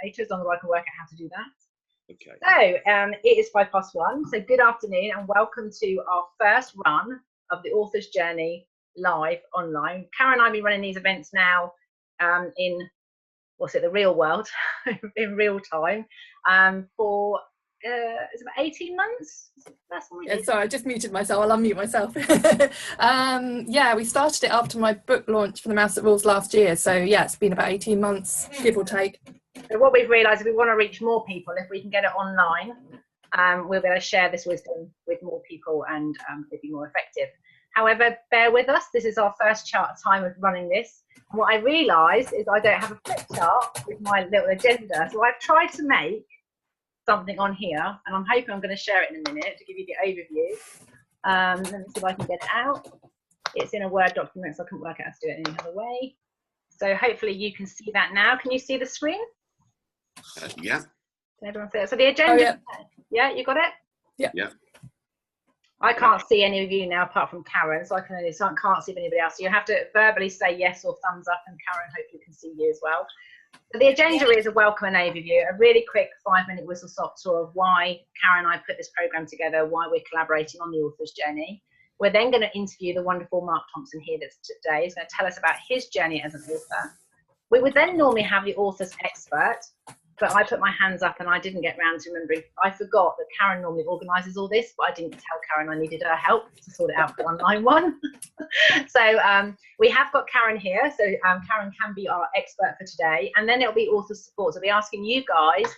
later, as long as I can work out how to do that. Okay. So it is 1:05. So good afternoon and welcome to our first run of the Author's Journey live online. Karen and I have been running these events now in the real world, in real time, for it's about 18 months. That's what we did. Sorry, I just muted myself. I'll unmute myself. Yeah, we started it after my book launch for The Mouse That Rules last year. So yeah, it's been about 18 months, give or take. So what we've realised is we want to reach more people. If we can get it online, we'll be able to share this wisdom with more people and it'll be more effective. However, bear with us. This is our first time of running this. And what I realised is I don't have a flip chart with my little agenda. So I've tried to make something on here, and I'm hoping I'm going to share it in a minute to give you the overview. Let me see if I can get it out. It's in a Word document, so I couldn't work out how to do it any other way. So hopefully you can see that now. Can you see the screen? Yeah. Can everyone see it? So the agenda. Oh, yeah. Yeah, you got it? Yeah. Yeah. I can't see any of you now apart from Karen, so I can't see anybody else. So you have to verbally say yes or thumbs up, and Karen hopefully can see you as well. So the agenda is a welcome and overview, a really quick 5-minute whistle-stop tour of why Karen and I put this program together, why we're collaborating on the Author's Journey. We're then going to interview the wonderful Mark Thompson here today. He's going to tell us about his journey as an author. We would then normally have the author's expert, but I put my hands up and I didn't get round to remembering. I forgot that Karen normally organises all this, but I didn't tell Karen I needed her help to sort it out for the online one. So we have got Karen here. So Karen can be our expert for today. And then it'll be author support. So I'll be asking you guys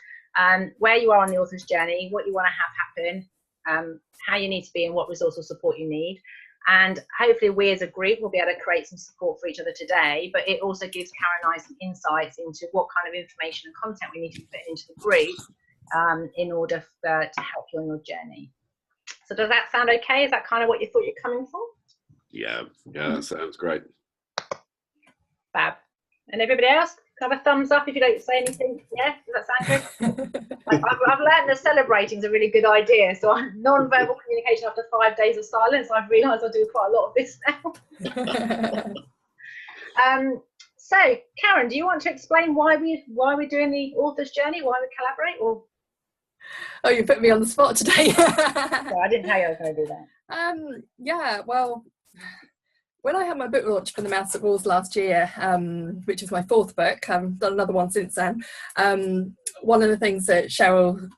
where you are on the author's journey, what you want to have happen, how you need to be and what resource or support you need. And hopefully we as a group will be able to create some support for each other today, but it also gives Karen and I some insights into what kind of information and content we need to put into the group in order to help you on your journey. So does that sound okay? Is that kind of what you thought you're coming for? Yeah, that sounds great. Fab. And everybody else, can I have a thumbs up if you don't say anything? Yeah, does that sound good? I've learned that celebrating is a really good idea. So non-verbal communication after 5 days of silence, I've realised I do quite a lot of this now. So Karen, do you want to explain why we're doing the Author's Journey, why we collaborate? Or Oh, you put me on the spot today. so I didn't tell you I was going to do that. Yeah, well, when I had my book launch for The Mouse That Rules last year, which is my 4th book, I've done another one since then, one of the things that Cheryl,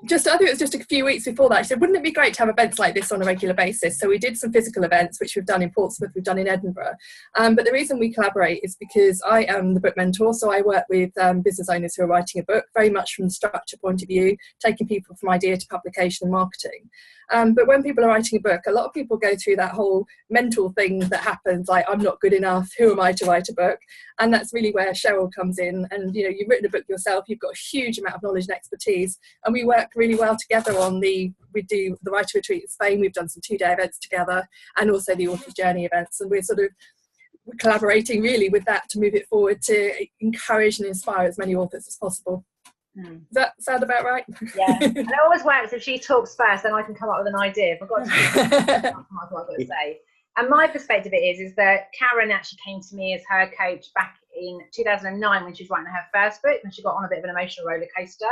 I think it was just a few weeks before that, she said, wouldn't it be great to have events like this on a regular basis? So we did some physical events, which we've done in Portsmouth, we've done in Edinburgh. But the reason we collaborate is because I am the book mentor, so I work with business owners who are writing a book, very much from the structure point of view, taking people from idea to publication and marketing. But when people are writing a book, a lot of people go through that whole mental thing that happens, like, I'm not good enough, who am I to write a book? And that's really where Cheryl comes in. And, you know, you've written a book yourself, you've got a huge amount of knowledge and expertise. And we work really well together on we do the Writer Retreat in Spain, we've done some 2-day events together, and also the Author's Journey events. And we're collaborating really with that to move it forward to encourage and inspire as many authors as possible. Does that sound about right? Yeah, and it always works if she talks first, then I can come up with an idea. If I've got to what I've got to say. And my perspective is that Karen actually came to me as her coach back in 2009 when she was writing her first book, and she got on a bit of an emotional roller coaster.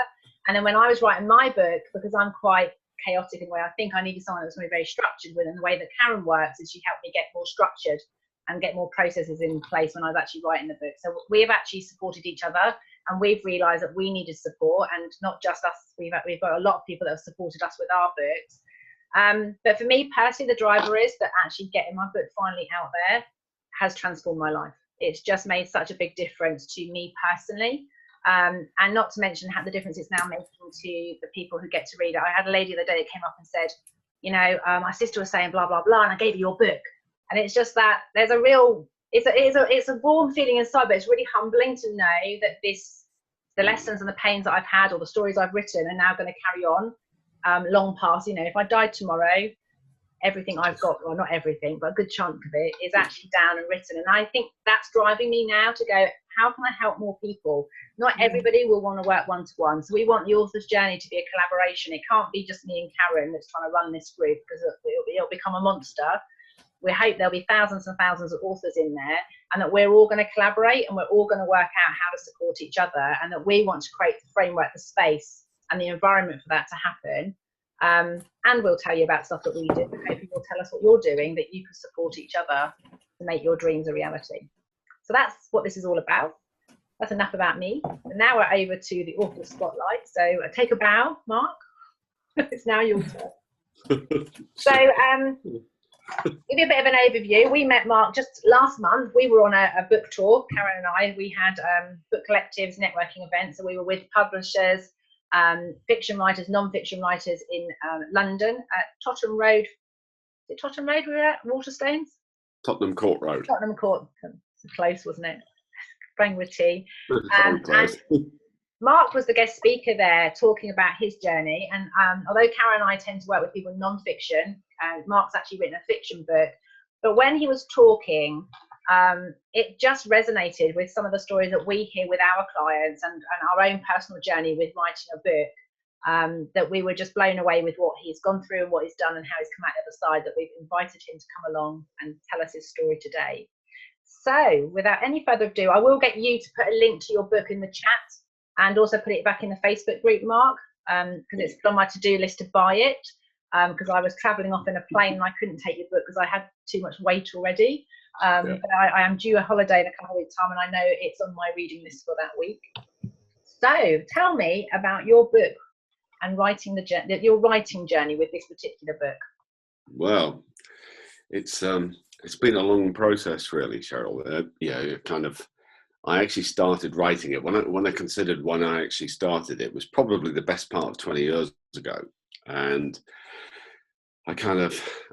And then when I was writing my book, because I'm quite chaotic in the way I think, I needed someone that was going to be very structured with, and the way that Karen works is she helped me get more structured and get more processes in place when I was actually writing the book. So we have actually supported each other, and we've realised that we needed support, and not just us. We've got a lot of people that have supported us with our books. But for me personally, the driver is that actually getting my book finally out there has transformed my life. It's just made such a big difference to me personally. And not to mention how the difference it's now making to the people who get to read it. I had a lady the other day that came up and said, you know, my sister was saying blah, blah, blah, and I gave you your book. And it's just that there's a real, it's a warm feeling inside, but it's really humbling to know that the lessons and the pains that I've had or the stories I've written are now going to carry on long past, you know, if I died tomorrow, everything I've got, well, not everything, but a good chunk of it is actually down and written. And I think that's driving me now to go, how can I help more people? Not everybody will want to work one-to-one. So we want the Author's Journey to be a collaboration. It can't be just me and Karen that's trying to run this group, because it'll become a monster. we hope there'll be thousands and thousands of authors in there, and that we're all going to collaborate and we're all going to work out how to support each other, and that we want to create the framework, the space and the environment for that to happen. And we'll tell you about stuff that we do. Hopefully you'll tell us what you're doing, that you can support each other to make your dreams a reality. So that's what this is all about. That's enough about me. And now we're over to the author spotlight. So take a bow, Mark. It's now your turn. So give you a bit of an overview. We met Mark just last month. We were on a book tour, Karen and I. We had book collectives, networking events. So we were with publishers, fiction writers, non-fiction writers in London at Tottenham Road. Is it Tottenham Road we were at? Waterstones? Tottenham Court Road. Tottenham Court. Close, wasn't it? Sprang with tea. And Mark was the guest speaker there, talking about his journey. And although Karen and I tend to work with people in non-fiction, Mark's actually written a fiction book. But when he was talking, it just resonated with some of the stories that we hear with our clients, and our own personal journey with writing a book, that we were just blown away with what he's gone through and what he's done and how he's come out the other side, that we've invited him to come along and tell us his story today. So without any further ado, I will get you to put a link to your book in the chat, and also put it back in the Facebook group, Mark, because it's on my to-do list to buy it, because I was travelling off in a plane and I couldn't take your book because I had too much weight already. But I am due a holiday in a couple of weeks' time, and I know it's on my reading list for that week. So tell me about your book and your writing journey with this particular book. Well, it's been a long process, really, Cheryl. I actually started writing it when I considered when I actually started it was probably the best part of 20 years ago, and I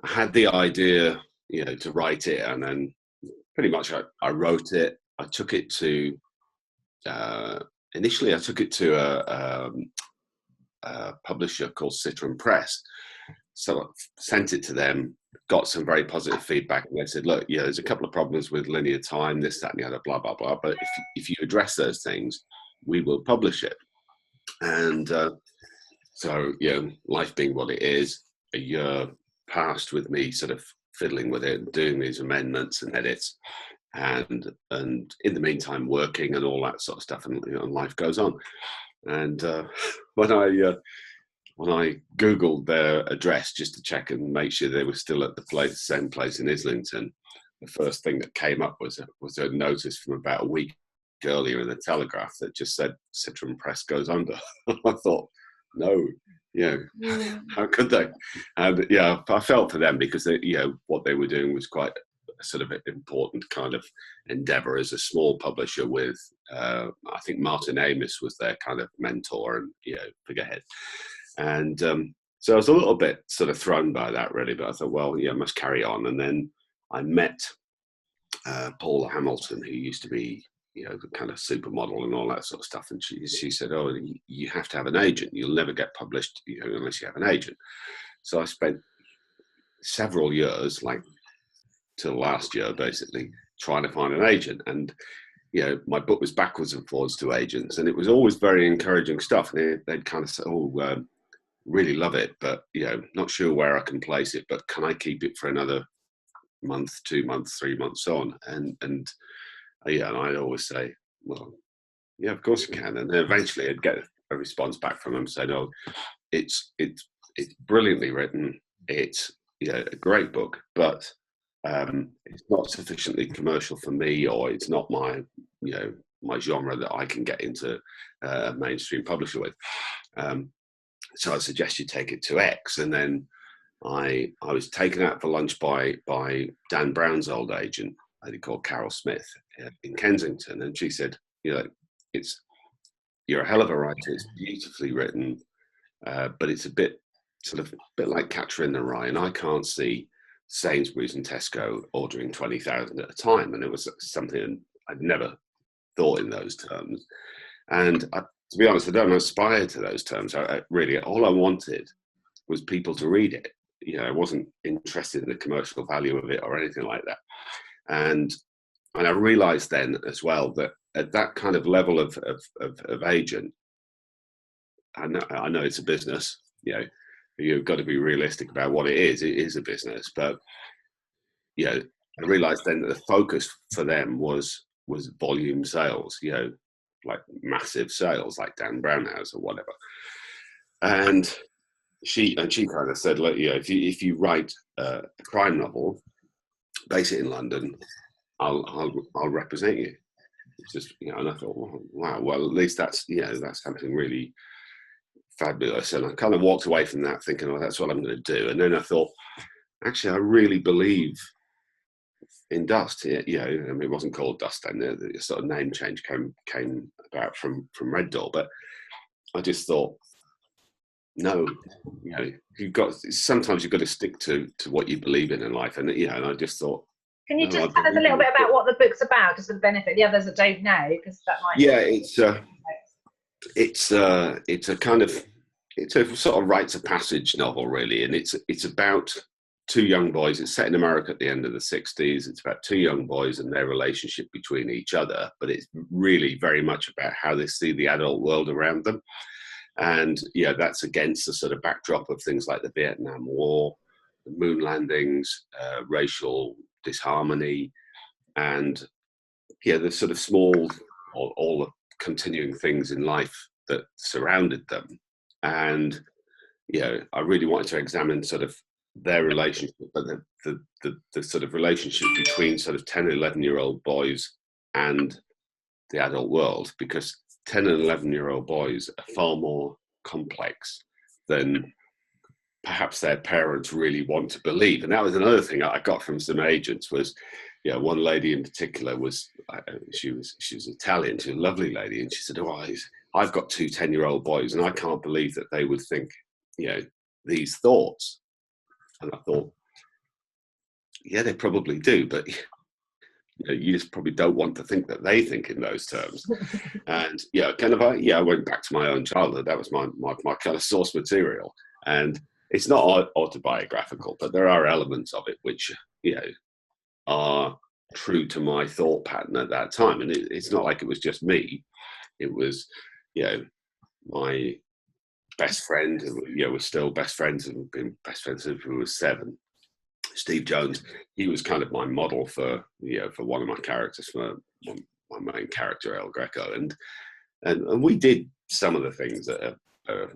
had the idea, to write it, and then pretty much I wrote it. I took it to initially a publisher called Citron Press. So I sent it to them, got some very positive feedback, and they said, look, there's a couple of problems with linear time, this, that, and the other, blah, blah, blah. But if you address those things, we will publish it. And so, life being what it is, a year passed with me sort of fiddling with it and doing these amendments and edits, and in the meantime working and all that sort of stuff, and life goes on. And when I Googled their address just to check and make sure they were still at the same place in Islington, the first thing that came up was a notice from about a week earlier in the Telegraph that just said Citron Press goes under. I thought, no, how could they? And I felt for them, because they, what they were doing was quite a sort of important kind of endeavor as a small publisher with, I think Martin Amis was their kind of mentor and, figurehead. And so I was a little bit sort of thrown by that, really, but I thought, well, I must carry on. And then I met Paula Hamilton, who used to be, the kind of supermodel and all that sort of stuff. And she said, oh, you have to have an agent. You'll never get published, unless you have an agent. So I spent several years, like till last year, basically, trying to find an agent. And my book was backwards and forwards to agents, and it was always very encouraging stuff. They'd kind of say, oh, really love it, but not sure where I can place it, but can I keep it for another month, 2 months, 3 months on? And I'd always say, well, yeah, of course you can. And then eventually I'd get a response back from them saying, oh, it's brilliantly written, it's a great book, but it's not sufficiently commercial for me, or it's not my my genre that I can get into a mainstream publisher with. So I suggest you take it to X. And then I was taken out for lunch by Dan Brown's old agent, a lady called Carol Smith, in Kensington, and she said, you're a hell of a writer, it's beautifully written, but it's a bit like Catcher in the Rye, and I can't see Sainsbury's and Tesco ordering 20,000 at a time. And it was something I'd never thought in those terms. And to be honest, I don't aspire to those terms. Really, all I wanted was people to read it. I wasn't interested in the commercial value of it or anything like that. And I realized then as well that at that kind of level of agent, I know it's a business, you've got to be realistic about what it is. It is a business, but you know, I realised then that the focus for them was volume sales, you know, like massive sales, like Dan Brown has or whatever. And she kind of said, look, you know, if you write a crime novel, base it in London, I'll represent you. It's just, you know, and I thought, wow, well, at least that's, you know, that's something really fabulous. And I kind of walked away from that thinking, oh, that's what I'm going to do. And then I thought, actually, I really believe in Dust. You know, I mean, it wasn't called Dust then. The sort of name change came about from Red Door. But I just thought, no, you know, sometimes you've got to stick to what you believe in life. And, you know, and I just thought, can you just tell us a little bit about what the book's about, just for the benefit of the others that don't know, because that might. Yeah, it's a kind of, it's a sort of rites of passage novel, really, and it's about two young boys. It's set in America at the end of the 60s. It's about two young boys and their relationship between each other, but it's really very much about how they see the adult world around them. And yeah, that's against the sort of backdrop of things like the Vietnam War, the moon landings, racial disharmony, and yeah, the sort of small, all the continuing things in life that surrounded them. And you know, I really wanted to examine sort of their relationship, but the sort of relationship between sort of 10 and 11-year-old boys and the adult world, because 10 and 11-year-old boys are far more complex than perhaps their parents really want to believe. And that was another thing I got from some agents was, you know, one lady in particular was, she was Italian, she was a lovely lady, and she said, oh, I've got two 10-year-old boys and I can't believe that they would think, you know, these thoughts. And I thought, yeah, they probably do, but you know, you just probably don't want to think that they think in those terms. And yeah, kind of, I went back to my own childhood. That was my kind of source material. And it's not autobiographical, but there are elements of it which, you know, are true to my thought pattern at that time. And it's not like it was just me. It was, you know, my best friend, who, you know, we're still best friends and we've been best friends since we were 7. Steve Jones, he was kind of my model for, you know, for one of my characters, for my main character, El Greco. And we did some of the things that are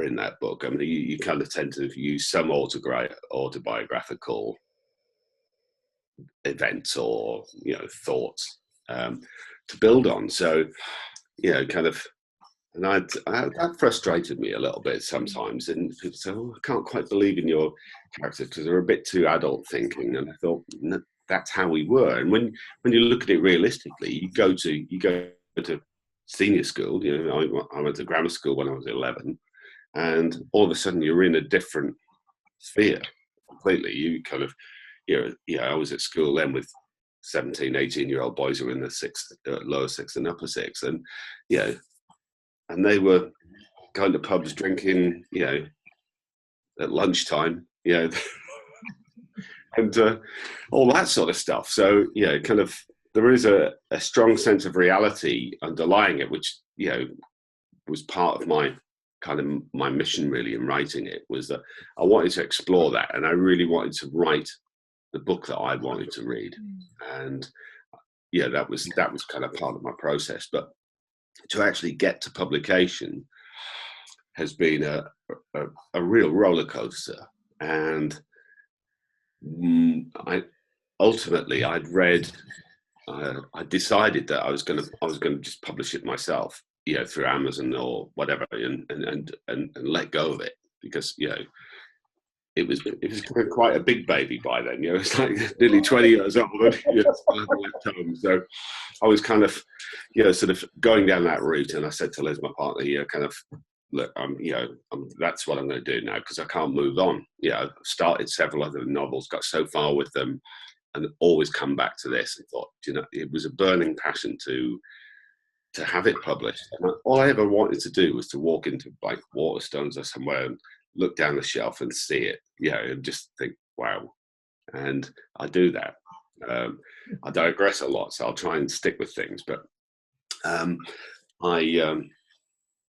in that book. I mean, you kind of tend to use some autobiographical events or, you know, thoughts to build on. So, you know, kind of, and that frustrated me a little bit sometimes. And people say, oh, I can't quite believe in your characters because they're a bit too adult thinking. And I thought, no, that's how we were. And when you look at it realistically, you go to senior school. You know, I went to grammar school when I was 11, and all of a sudden you're in a different sphere completely. You kind of, you know, I was at school then with 17, 18-year-old boys who were in the lower 6th and upper 6th, and you know, and they were going to pubs drinking, you know, at lunchtime, you know, and all that sort of stuff. So, you know, kind of, there is a strong sense of reality underlying it, which, you know, was part of my kind of my mission really in writing it, was that I wanted to explore that, and I really wanted to write the book that I wanted to read. And yeah, that was kind of part of my process. But to actually get to publication has been a real roller coaster. And I decided that I was going to just publish it myself, you know, through Amazon or whatever, and let go of it, because, you know, it was quite a big baby by then. You know, it's like nearly 20 years old. And, you know, so I was kind of, you know, sort of going down that route. And I said to Liz, my partner, you know, kind of, look, that's what I'm going to do now, because I can't move on. You know, I've started several other novels, got so far with them, and always come back to this, and thought, you know, it was a burning passion to have it published. And all I ever wanted to do was to walk into like Waterstones or somewhere and look down the shelf and see it, you know, and just think, wow. And I do that. I digress a lot, so I'll try and stick with things. But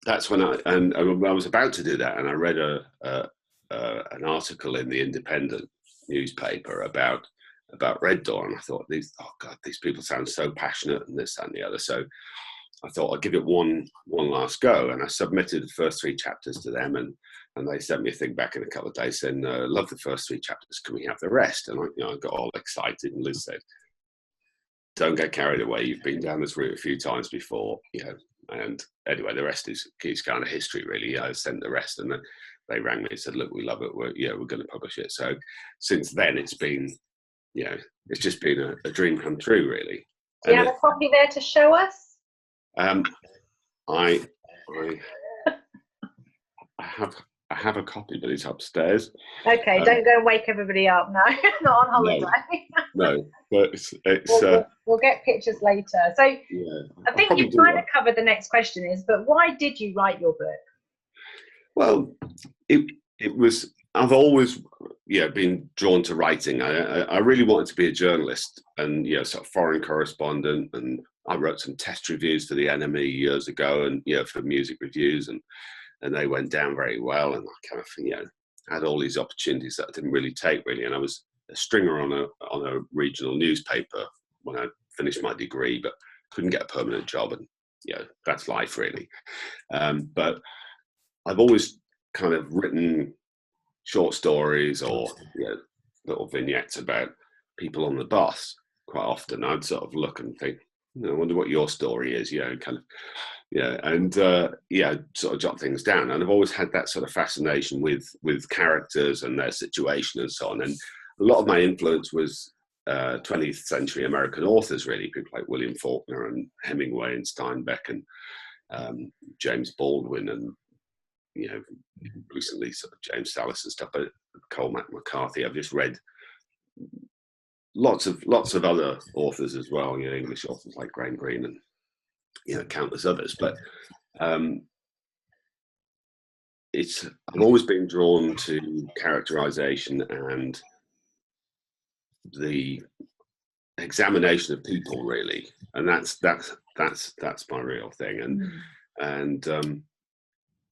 that's when I was about to do that, and I read an article in the Independent newspaper about about Red Door, and I thought, these people sound so passionate, and this, that, and the other. So I thought I'd give it one last go, and I submitted the first 3 chapters to them, and they sent me a thing back in a couple of days saying, love the first 3 chapters, can we have the rest? And I got all excited, and Liz said, don't get carried away, you've been down this route a few times before, and anyway, the rest is kind of history, really. I sent the rest, and then they rang me and said, look, we love it, we're going to publish it. So since then, it's been, it's just been a dream come true, really. Do you have a copy there to show us? I have a copy, but it's upstairs. Okay, don't go and wake everybody up. No, not on holiday. No, but it's we'll get pictures later. So I think you've kind of covered the next question but why did you write your book? Well, it was, I've always been drawn to writing. I really wanted to be a journalist, and sort of foreign correspondent, and I wrote some test reviews for the NME years ago, and for music reviews, and they went down very well, and I kind of had all these opportunities that I didn't really take, really. And I was a stringer on a regional newspaper when I finished my degree, but couldn't get a permanent job, and that's life, really. But I've always kind of written short stories or little vignettes about people on the bus. Quite often I'd sort of look and think, I wonder what your story is, kind of, and sort of jot things down. And I've always had that sort of fascination with characters and their situation and so on. And a lot of my influence was 20th century American authors, really, people like William Faulkner and Hemingway and Steinbeck and James Baldwin, and recently sort of James Sallis and stuff, but Cormac McCarthy. I've just read lots of other authors as well, English authors like Graham Greene and countless others. But I've always been drawn to characterization and the examination of people, really, and that's my real thing. And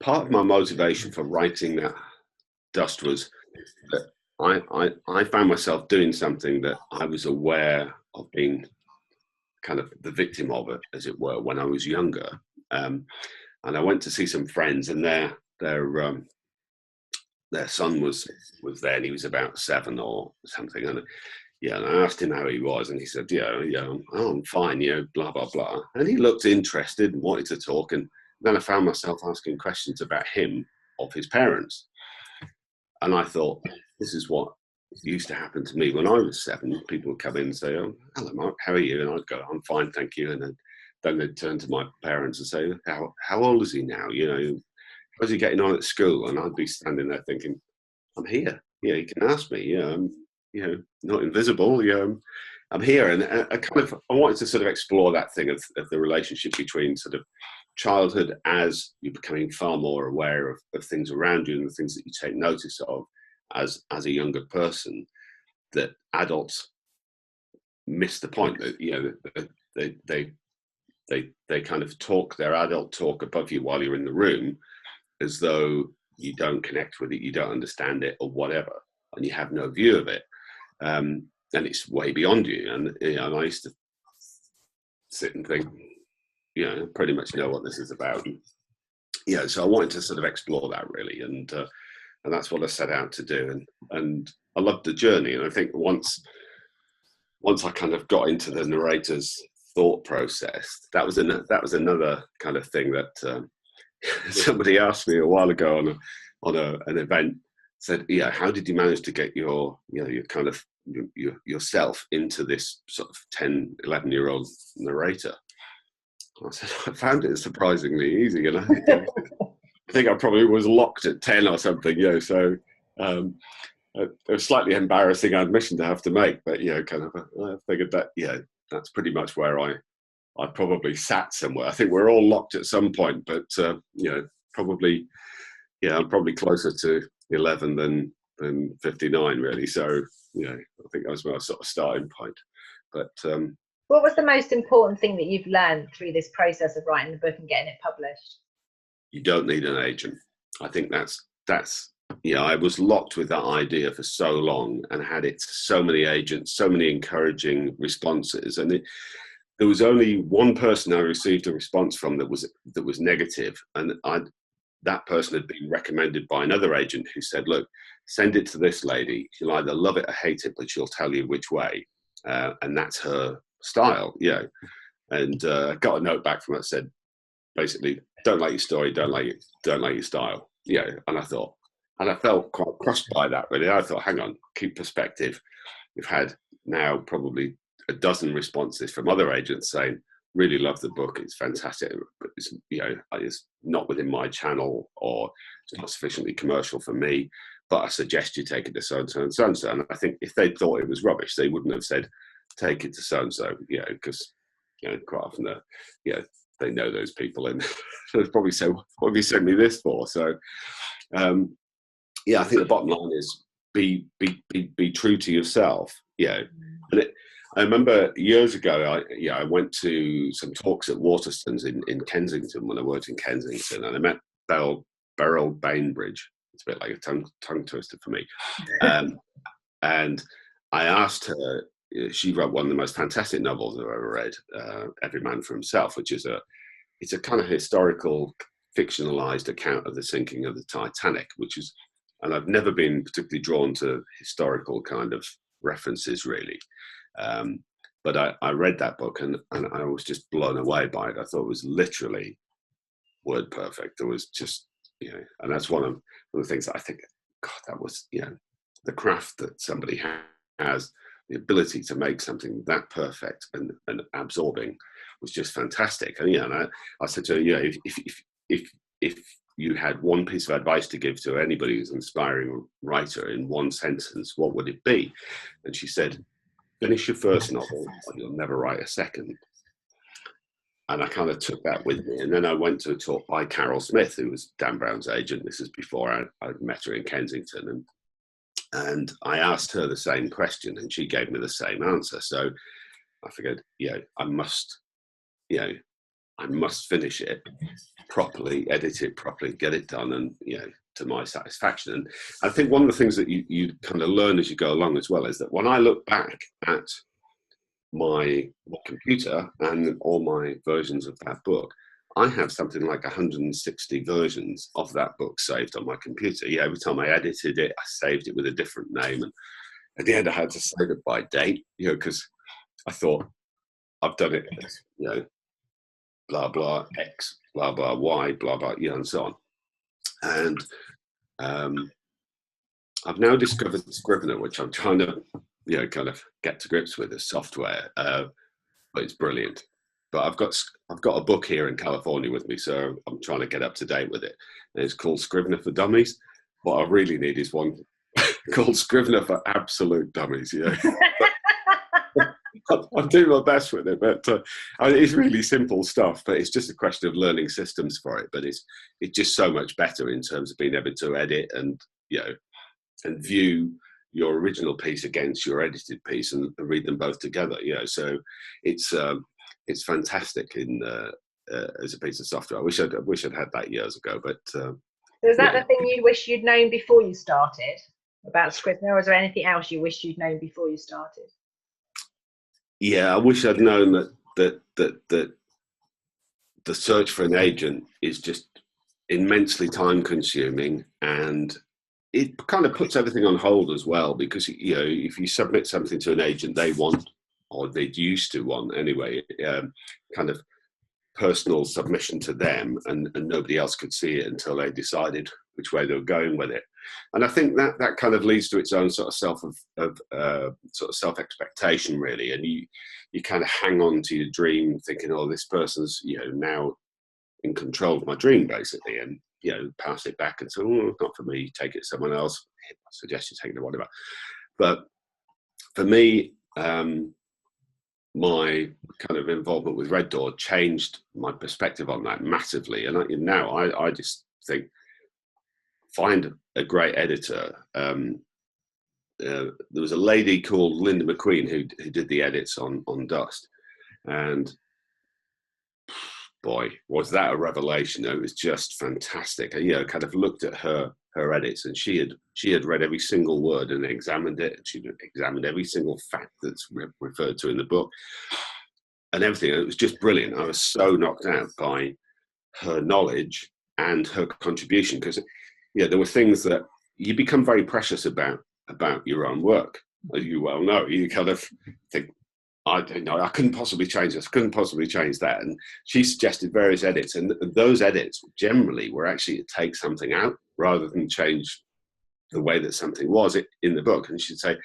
part of my motivation for writing that Dust was that I found myself doing something that I was aware of being kind of the victim of it, as it were, when I was younger. And I went to see some friends, and their son was there, and he was about 7 or something. And and I asked him how he was, and he said, I'm fine, blah, blah, blah. And he looked interested and wanted to talk. And then I found myself asking questions about him, of his parents. And I thought, this is what used to happen to me when I was 7. People would come in and say, oh, hello, Mark, how are you? And I'd go, I'm fine, thank you. And then they'd turn to my parents and say, how old is he now? How's he getting on at school? And I'd be standing there thinking, I'm here. You can ask me. I'm not invisible. I'm here. And I wanted to sort of explore that thing of the relationship between sort of childhood, as you're becoming far more aware of things around you and the things that you take notice of as a younger person, that adults miss the point, that they kind of talk their adult talk above you while you're in the room, as though you don't connect with it, you don't understand it, or whatever, and you have no view of it, and it's way beyond you. And I used to sit and think, pretty much know what this is about. So I wanted to sort of explore that, really, and that's what I set out to do. And I loved the journey. And I think once I kind of got into the narrator's thought process, that was another kind of thing that somebody asked me a while ago on an event. Said, how did you manage to get your kind of yourself into this sort of 10, 11-year-old narrator? I said, I found it surprisingly easy, and I think I probably was locked at 10 or something, so a slightly embarrassing admission to have to make, but kind of I figured that that's pretty much where I probably sat somewhere. I think we're all locked at some point, but probably I'm probably closer to 11 than 59, really. So I think that was my sort of starting point. But what was the most important thing that you've learned through this process of writing the book and getting it published? You don't need an agent. I think that's I was locked with that idea for so long and had it to so many agents, so many encouraging responses, and there was only one person I received a response from that was negative, and that person had been recommended by another agent who said, "Look, send it to this lady. She'll either love it or hate it, but she'll tell you which way, and that's her style." And got a note back from her that said, basically, "Don't like your story, don't like your style." And I thought. And I felt quite crushed by that, really. I thought, hang on, keep perspective. We've had now probably a dozen responses from other agents saying, really love the book, it's fantastic, but it's not within my channel, or it's not sufficiently commercial for me, but I suggest you take it to so-and-so and so-and-so. And I think if they thought it was rubbish, they wouldn't have said, take it to so-and-so, because, quite often, they know those people, and they'd probably say, what have you sent me this for? So, I think the bottom line is be true to yourself. And I remember years ago, I went to some talks at Waterstones in Kensington when I worked in Kensington, and I met Beryl Bainbridge. It's a bit like a tongue twister for me. And I asked her. She wrote one of the most fantastic novels I've ever read, Every Man for Himself, which is it's a kind of historical, fictionalized account of the sinking of the Titanic, and I've never been particularly drawn to historical kind of references, really. But I read that book, and I was just blown away by it. I thought it was literally word perfect. It was just, and that's one of the things that I think, God, that was, the craft that somebody has, the ability to make something that perfect and absorbing was just fantastic. And and I said to her, if you had one piece of advice to give to anybody who's an aspiring writer in one sentence, what would it be? And she said, finish your first novel or you'll never write a second. And I kind of took that with me. And then I went to a talk by Carol Smith, who was Dan Brown's agent. This is before I met her in Kensington. And I asked her the same question, and she gave me the same answer. So I figured, I must finish it properly, edit it properly, get it done, and to my satisfaction. And I think one of the things that you kind of learn as you go along as well is that when I look back at my computer and all my versions of that book, I have something like 160 versions of that book saved on my computer. Every time I edited it, I saved it with a different name, and at the end I had to save it by date, because I thought I've done it, blah blah X, blah blah Y, blah blah, and so on. And I've now discovered Scrivener, which I'm trying to, kind of get to grips with as software, but it's brilliant. But I've got a book here in California with me, so I'm trying to get up to date with it. And it's called Scrivener for Dummies. What I really need is one called Scrivener for Absolute Dummies. I'm doing my best with it, but it's really simple stuff. But it's just a question of learning systems for it. But it's just so much better in terms of being able to edit and and view your original piece against your edited piece and read them both together. So it's fantastic as a piece of software. I wish I'd had that years ago. But so is that the thing you wish you'd known before you started about Scrivener, or is there anything else you wish you'd known before you started? Yeah, I wish I'd known that the search for an agent is just immensely time consuming, and it kind of puts everything on hold as well, because if you submit something to an agent, they want, or they used to want anyway, kind of personal submission to them, and nobody else could see it until they decided which way they were going with it. And I think that kind of leads to its own sort of self-expectation, really. And you kind of hang on to your dream, thinking, oh, this person's now in control of my dream, basically, and pass it back and say, oh, not for me, take it to someone else. I suggest you take it to whatever. But for me, my kind of involvement with Red Door changed my perspective on that massively. And now I just think, find a great editor. There was a lady called Linda McQueen who did the edits on Dust, and boy, was that a revelation. It was just fantastic. Kind of looked at her her edits, and she had read every single word and examined it, and she'd examined every single fact that's referred to in the book and everything. And it was just brilliant. I was so knocked out by her knowledge and her contribution, because there were things that you become very precious about your own work, as you well know. You kind of think, I don't know, I couldn't possibly change this, couldn't possibly change that. And she suggested various edits, and those edits generally were actually to take something out rather than change the way that something was in the book. And she'd say,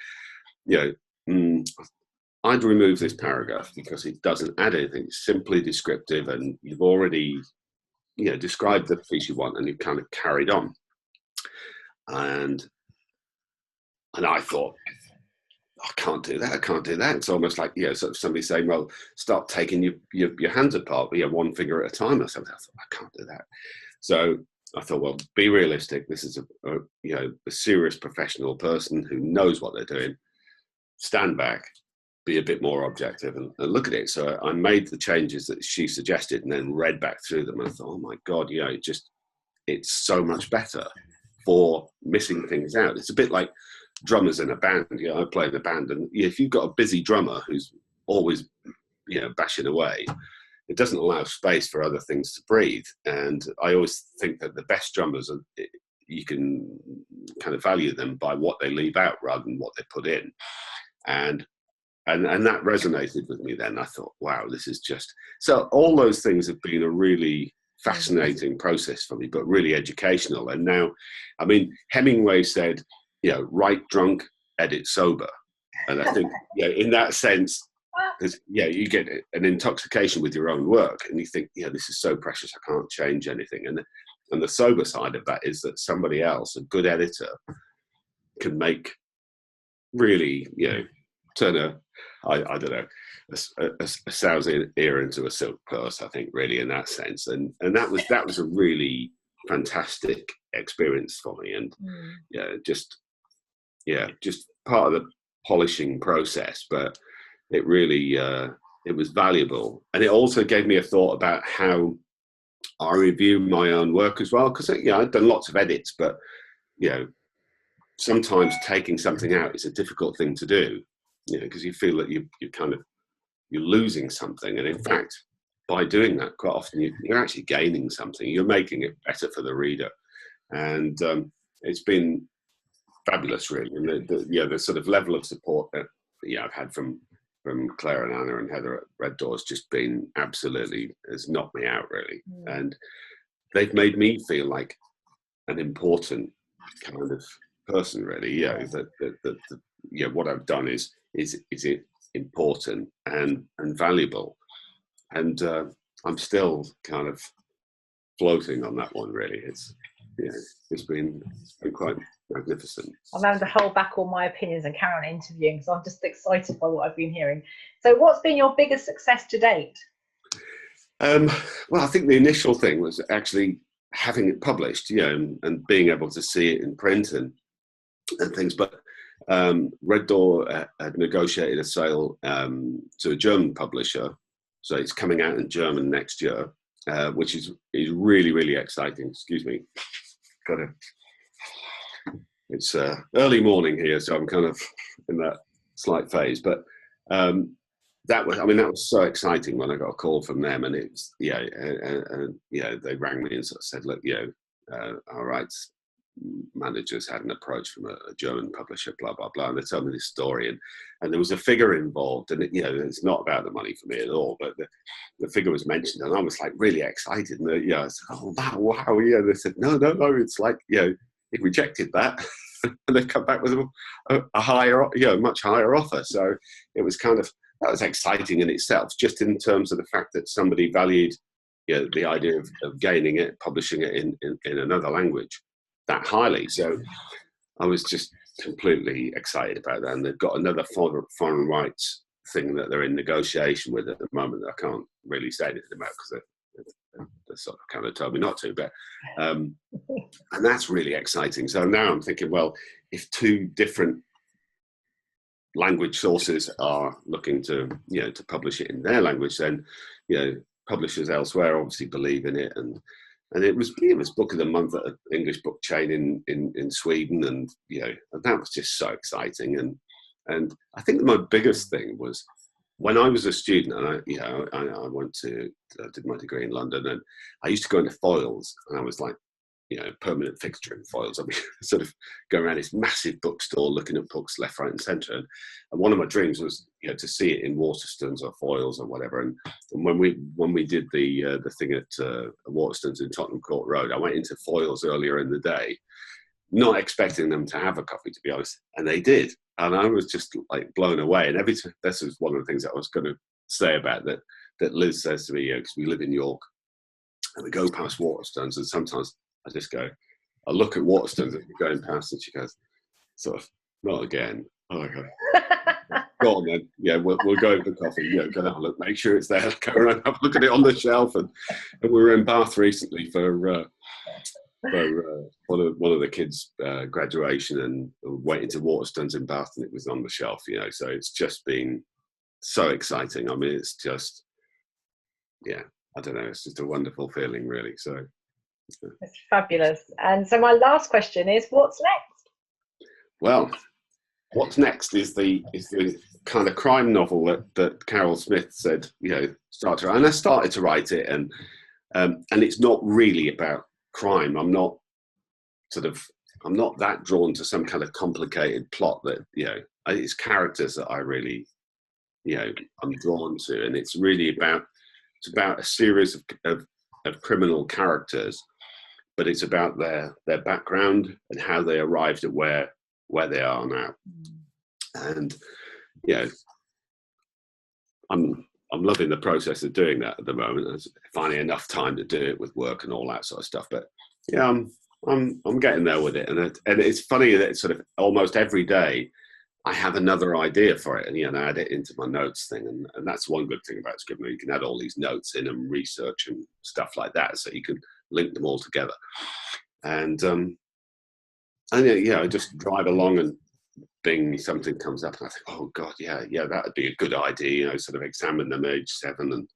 I'd remove this paragraph because it doesn't add anything. It's simply descriptive, and you've already described the piece you want, and you've kind of carried on. And I thought, I can't do that. It's almost like, sort of somebody saying, well, start taking your hands apart, one finger at a time or something. I thought, I can't do that. So I thought, well, be realistic. This is a serious professional person who knows what they're doing. Stand back, be a bit more objective, and look at it. So I made the changes that she suggested and then read back through them. And I thought, oh my God, it's so much better for missing things out. It's a bit like drummers in a band. I play in a band, and if you've got a busy drummer who's always bashing away, it doesn't allow space for other things to breathe. And I always think that the best drummers you can kind of value them by what they leave out rather than what they put in. And that resonated with me then. I thought, wow, this is just... So all those things have been a really fascinating process for me, but really educational. And now, I mean, Hemingway said, write drunk, edit sober. And I think, in that sense, you get an intoxication with your own work, and you think, this is so precious, I can't change anything. And the sober side of that is that somebody else, a good editor, can make really, turn I don't know, a sow's ear into a silk purse, I think, really, in that sense. And that was a really fantastic experience for me. And just part of the polishing process, but it really it was valuable. And it also gave me a thought about how I review my own work as well, because I've done lots of edits, but sometimes taking something out is a difficult thing to do, because you feel that you're losing something. And in fact, by doing that, quite often you're actually gaining something. You're making it better for the reader. And it's been fabulous, really. And the sort of level of support that I've had from Claire and Anna and Heather at Red Door's just been absolutely, has knocked me out, really. And they've made me feel like an important kind of person, really. What I've done is it important and valuable, and I'm still kind of floating on that one, really. It's been quite magnificent. I'm having to hold back all my opinions and carry on interviewing because I'm just excited by what I've been hearing. So what's been your biggest success to date? Well, I think the initial thing was actually having it published, and being able to see it in print and things. But Red Door had negotiated a sale to a German publisher, so it's coming out in German next year, which is really, really exciting. Excuse me, it's early morning here, so I'm kind of in that slight phase. But that was so exciting when I got a call from them, and it's they rang me and sort of said, look, our rights managers had an approach from a German publisher, blah blah blah, and they told me this story, and there was a figure involved, and it's not about the money for me at all, but the figure was mentioned, and I was like really excited, and I said, oh wow, they said no, it's like it rejected that, and they come back with a higher, much higher offer. So it was that was exciting in itself, just in terms of the fact that somebody valued the idea of gaining it, publishing it in another language that highly. So I was just completely excited about that. And they've got another foreign rights thing that they're in negotiation with at the moment that I can't really say anything about because they sort of kind of told me not to. But and that's really exciting. So now I'm thinking, well, if two different language sources are looking to publish it in their language, then publishers elsewhere obviously believe in it, and And it was book of the month at an English book chain in Sweden, and and that was just so exciting. And I think my biggest thing was when I was a student, and I did my degree in London, and I used to go into Foyles, and I was like, permanent fixture in Foyles. I mean, sort of going around this massive bookstore, looking at books left, right, and centre. And one of my dreams was, to see it in Waterstones or Foyles or whatever. And when we did the thing at Waterstones in Tottenham Court Road, I went into Foyles earlier in the day, not expecting them to have a coffee, to be honest, and they did. And I was just like blown away. And this was one of the things that I was going to say about that Liz says to me, because we live in York, and we go past Waterstones, and sometimes I just go, I look at Waterstones as we're going past, and she goes, sort of, not again. Oh, okay. Go on then. Yeah, we'll go for coffee. Go and have a look. Make sure it's there. Go around, have a look at it on the shelf. And we were in Bath recently for one of the kids' graduation, and waiting to Waterstones in Bath, and it was on the shelf. So it's just been so exciting. I mean, it's just, I don't know. It's just a wonderful feeling, really. So. It's fabulous. And so my last question is, what's next? Well, what's next is the kind of crime novel that Carol Smith said, start to write. And I started to write it, and it's not really about crime. I'm not that drawn to some kind of complicated plot that, it's characters that I really, I'm drawn to. And it's really about a series of criminal characters, but it's about their background and how they arrived at where they are now. And I'm loving the process of doing that at the moment. I'm finding enough time to do it with work and all that sort of stuff. But I'm getting there with it, and it's funny that it's sort of almost every day I have another idea for it, and add it into my notes thing, and that's one good thing about Scrivener. You can add all these notes in and research and stuff like that, so you can link them all together. And I just drive along, and bing, something comes up, and I think, oh God, yeah, that would be a good idea. Sort of examine them age 7, and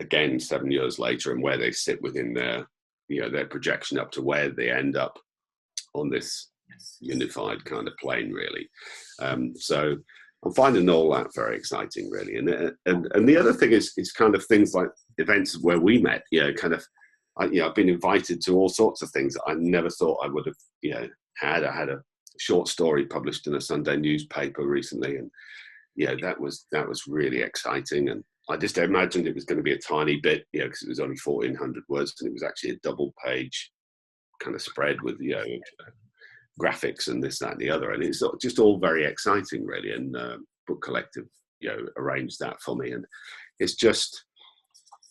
again 7 years later, and where they sit within their projection up to where they end up on this unified kind of plane, really. So I'm finding all that very exciting, really. And the other thing is kind of things like events where we met. I've been invited to all sorts of things that I never thought I would have had. I had a short story published in a Sunday newspaper recently, and that was really exciting. And I just imagined it was going to be a tiny bit, because it was only 1,400 words, and it was actually a double page kind of spread with graphics and this, that, and the other, and it's just all very exciting, really. And Book Collective arranged that for me, and it's just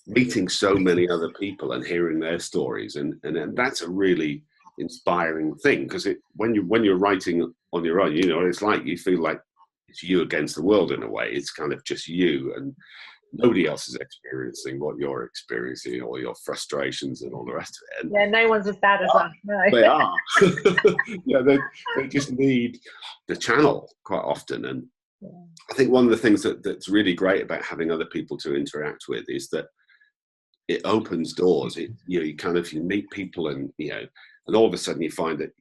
meeting so many other people and hearing their stories, and that's a really inspiring thing, because when you're writing on your own, it's like you feel like it's you against the world in a way. It's kind of just you, and nobody else is experiencing what you're experiencing, or your frustrations and all the rest of it. And no one's as bad as us. No. They are. They just need the channel quite often. And I think one of the things that's really great about having other people to interact with is that it opens doors. You meet people, and and all of a sudden you find that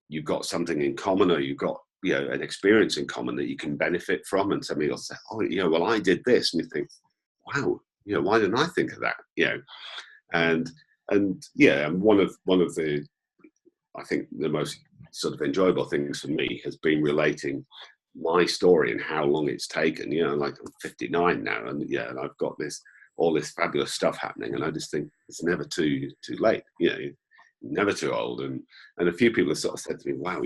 you've got something in common, or you've got an experience in common that you can benefit from, and somebody will say, oh, well, I did this, and you think, wow, why didn't I think of that? And one of the, I think the most sort of enjoyable things for me has been relating my story and how long it's taken. Like I'm 59 now, and and I've got all this fabulous stuff happening, and I just think it's never too late. Never too old. And a few people have sort of said to me, wow,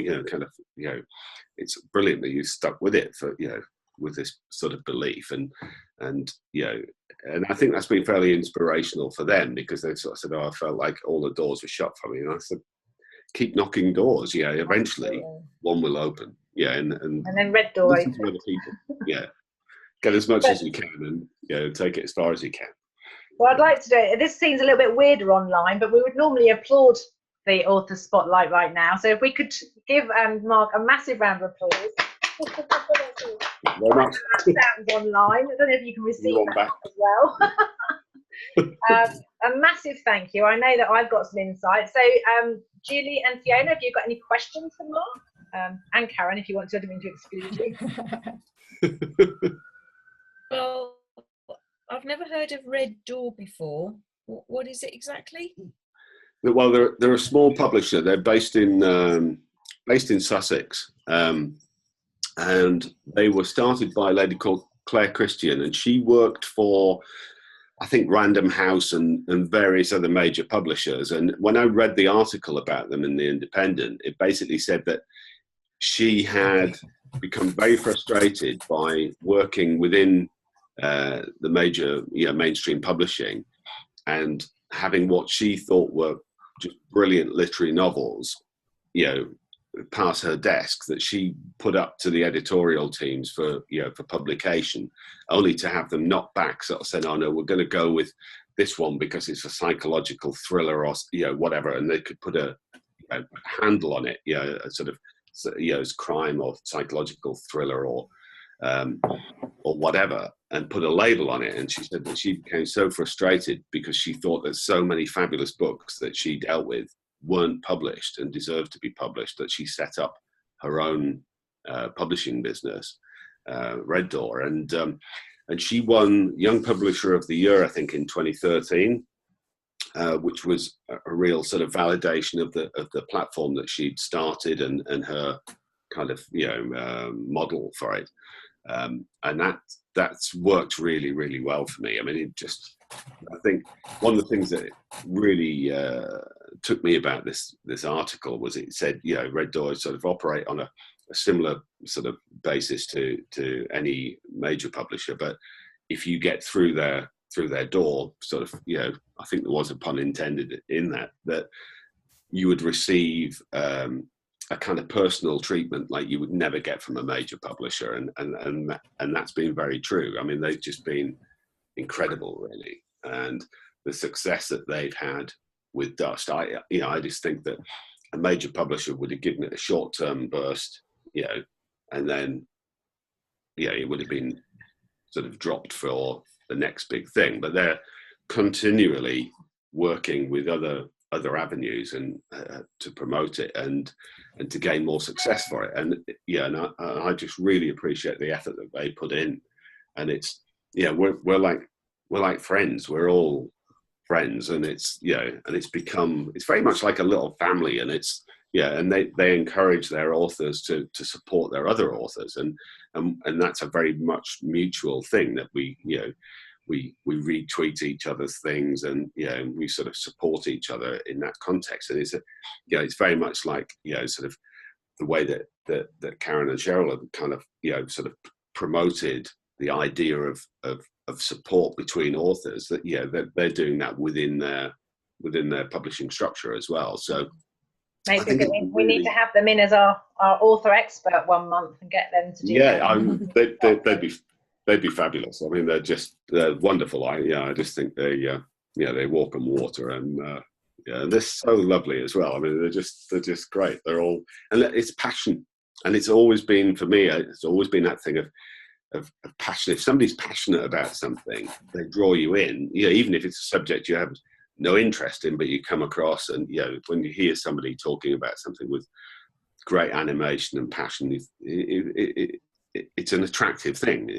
it's brilliant that you stuck with it for, with this sort of belief. And I think that's been fairly inspirational for them, because they sort of said, oh, I felt like all the doors were shut for me. And I said, keep knocking doors. Eventually one will open. And then red door listen to other people. Get as much as you can, and take it as far as you can. Well, I'd like to do it. This seems a little bit weirder online, but we would normally applaud the author spotlight right now. So if we could give Mark a massive round of applause. Very much. That sounds online. I don't know if you can receive that as well. a massive thank you. I know that I've got some insight. So, Julie and Fiona, have you got any questions for Mark? And Karen, if you want to, I didn't mean to exclude you. Well, I've never heard of Red Door before. What is it exactly? Well, they're a small publisher. They're based in Sussex, and they were started by a lady called Claire Christian, and she worked for, I think, Random House and various other major publishers. And when I read the article about them in The Independent, it basically said that she had become very frustrated by working within the major, mainstream publishing, and having what she thought were just brilliant literary novels, pass her desk, that she put up to the editorial teams for publication, only to have them knock back, sort of saying, "Oh no, we're going to go with this one because it's a psychological thriller or whatever," and they could put a handle on it, a sort of as crime or psychological thriller or whatever, and put a label on it. And she said that she became so frustrated because she thought that so many fabulous books that she dealt with weren't published and deserved to be published, that she set up her own publishing business, Red Door, and she won Young Publisher of the Year, I think, in 2013, which was a real sort of validation of the platform that she'd started and her kind of model for it, and that's worked really, really well for me. I mean, I think one of the things that really took me about this article was it said, Red Door sort of operate on a similar sort of basis to any major publisher, but if you get through their door, sort of, I think there was a pun intended in that you would receive a kind of personal treatment like you would never get from a major publisher, and that's been very true. I mean, they've just been incredible, really, and the success that they've had with Dust, I just think that a major publisher would have given it a short-term burst, and then it would have been sort of dropped for the next big thing. But they're continually working with other avenues and to promote it and to gain more success for it. And I just really appreciate the effort that they put in. And it's we're like friends. We're all friends, and it's it's very much like a little family. And it's and they encourage their authors to support their other authors, and that's a very much mutual thing that we retweet each other's things, and we sort of support each other in that context. And it's very much like sort of the way that Karen and Cheryl have kind of sort of promoted the idea of support between authors, that they're doing that within their publishing structure as well. So maybe we need to have them in as our author expert one month and get them to do that. They'd be fabulous. I mean, they're wonderful. I just think they walk on water, and they're so lovely as well. I mean, they're just great. They're all, and it's passion, and it's always been, for me, it's always been that thing of passion. If somebody's passionate about something, they draw you in. Even if it's a subject you have no interest in, but you come across, and when you hear somebody talking about something with great animation and passion, it's an attractive thing.